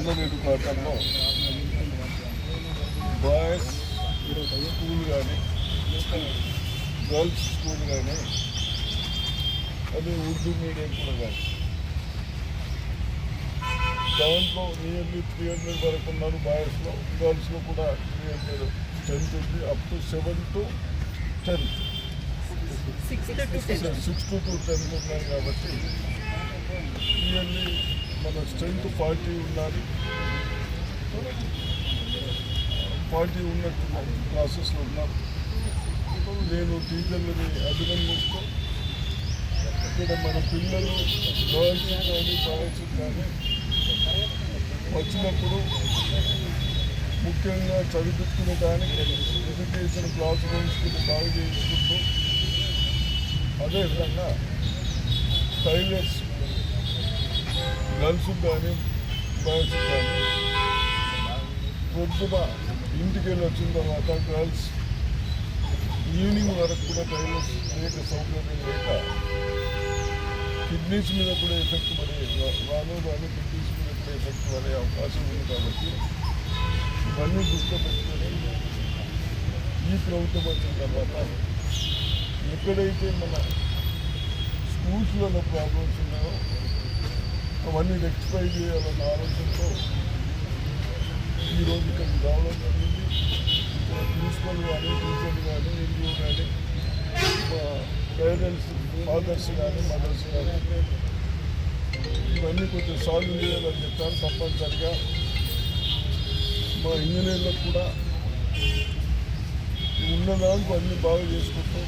Under ఎడ్యుకేటర్లో boys school కానీ girls school కానీ అది ఉర్దూ మీడియం కూడా కానీ దాంట్లో నియర్లీ 300 వరకు ఉన్నారు బాయ్స్లో. గర్ల్స్లో కూడా 300 10th ఉంది. Up to 7 to 10th 6 to 10th ఉన్నారు. కాబట్టి నియర్లీ మన స్ట్రెంత్ 40 ఉండాలి. 40 ఉన్నట్టు క్లాసెస్లో ఉన్నారు. నేను టీచర్లని అభినందిస్తూ ఇక్కడ మన పిల్లలు గర్ల్స్ కానీ బాయ్స్ కానీ వచ్చినప్పుడు ముఖ్యంగా చదివించుకునే దానికి ఎడ్యుకేషన్ క్లాస్ రూమ్స్ బాగా చేయించుకుంటూ అదేవిధంగా టైలర్స్ గర్ల్స్ కానీ బాయ్స్ కానీ పొద్దున ఇంటికి వెళ్ళి వచ్చిన తర్వాత గర్ల్స్ ఈవినింగ్ వరకు కూడా టైలర్స్ లేక సౌకర్యం లేక కిడ్నీస్ మీద కూడా ఎఫెక్ట్ పడే కానీ కిడ్నీస్ మీద కూడా ఎఫెక్ట్ పడే అవకాశం ఉంది. కాబట్టి ఇవన్నీ దృష్టిలో పెట్టుకొని ఈ ప్రభుత్వం వచ్చిన తర్వాత ఎక్కడైతే మన స్కూల్స్లో ప్రాబ్లమ్స్ ఉన్నాయో అవన్నీ రెక్టిఫై చేయాలన్న ఆలోచనతో ఈరోజు ఇక్కడికి రావడం జరిగింది. ఇక్కడ ప్రిన్సిపల్ కానీ టీచర్లు కానీ ఎన్జిఓ కానీ పేరెంట్స్ ఫాదర్స్ కానీ మదర్స్ కానీ ఇవన్నీ కొంచెం సాల్వ్ చేయాలని చెప్పారు. తప్పనిసరిగా మా ఇంజనీర్లకు కూడా ఉన్నదానికి అన్నీ బాగా చేసుకుంటూ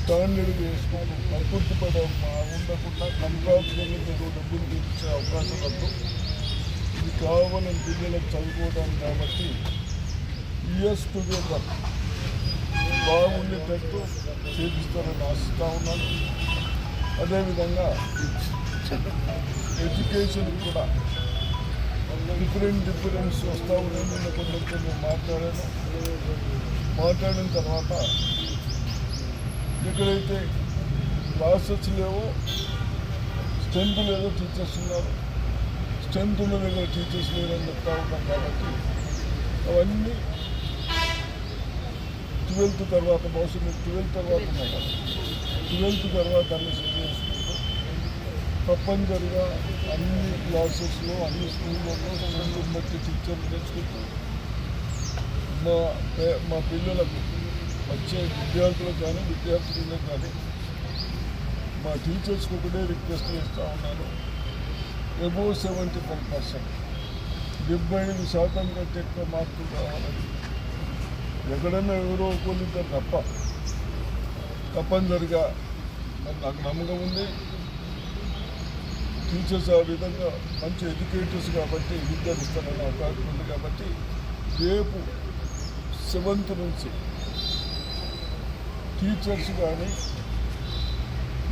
స్టాండర్డ్ చేసుకుంటూ ప్రకృతి ఉండకుండా కంట్రాక్టులను డబ్బులు తీర్చే అవకాశం వద్దు. ఇది కావాలని పిల్లలకు చదువుకోవడానికి. కాబట్టి ఇయర్స్ టుగెదర్ బాగుండేటట్టు చేపిస్తారని ఆశిస్తూ ఉన్నాను. అదేవిధంగా ఎడ్యుకేషన్ కూడా డిఫరెన్స్ వస్తూ ఉన్నాయి. నిన్న కొందరితో మాట్లాడిన తర్వాత ఎక్కడైతే క్లాసెస్ లేవో స్ట్రెంత్ లేదో టీచర్స్ ఉన్నారు, స్ట్రెంత్ ఉన్న దగ్గర టీచర్స్ లేదని చెప్తా ఉంటాం. కాబట్టి అవన్నీ 12th తర్వాత భవిష్యత్తు 12th తర్వాత ఉన్నాయి కదా, 12th తర్వాత అన్ని సెట్ చేసుకుంటూ తప్పనిసరిగా అన్ని క్లాసెస్లో అన్ని స్కూళ్ళల్లో స్ట్రెంత్ బట్టి టీచర్లు తెచ్చుకుంటూ మా పిల్లలకు వచ్చే విద్యార్థులకు కానీ మా టీచర్స్కి ఒకటే రిక్వెస్ట్ చేస్తూ ఉన్నాను. అబోవ్ 75%, 75% కంటే ఎక్కువ మార్కులు రావాలని. ఎక్కడన్నా ఎవరో ఒకరిద్దరు తప్పనిసరిగా నాకు నమ్మకం ఉంది. టీచర్స్ ఆ విధంగా మంచి ఎడ్యుకేటర్స్ కాబట్టి విద్యను ఇస్తారనే అవకాశం ఉంది. కాబట్టి రేపు 7th నుంచి టీచర్స్ కానీ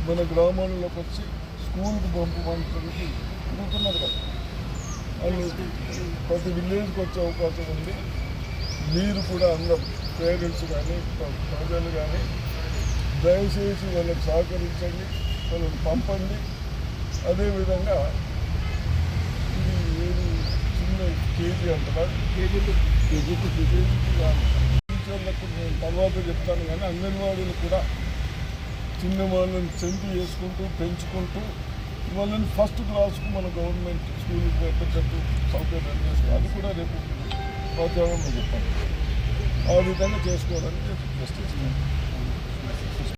మన గ్రామాల్లోకి వచ్చి స్కూల్కి పంపడానికి తిరుగుతున్నారు కదా, వాళ్ళు ప్రతి విలేజ్కి వచ్చే అవకాశం ఉంది. మీరు కూడా అందరూ పేరెంట్స్ కానీ ప్రజలు కానీ దయచేసి వాళ్ళకి సహకరించండి, వాళ్ళని పంపండి. అదేవిధంగా ఇది ఏది చిన్న కేజీ అంటున్నారు, కేజీకి టీచర్లకు నేను తర్వాత చెప్తాను. కానీ అంగన్వాడీలు కూడా చిన్న వాళ్ళని సెంటు చేసుకుంటూ పెంచుకుంటూ వాళ్ళని ఫస్ట్ క్లాస్కు మన గవర్నమెంట్ స్కూల్కి పెట్టేటట్టు సౌకర్యం చేసుకోవాలి. అది కూడా రేపు ప్రచారంలో చెప్పాలి. ఆ విధంగా చేసుకోవాలని రిక్వెస్ట్ చేస్తున్నాను.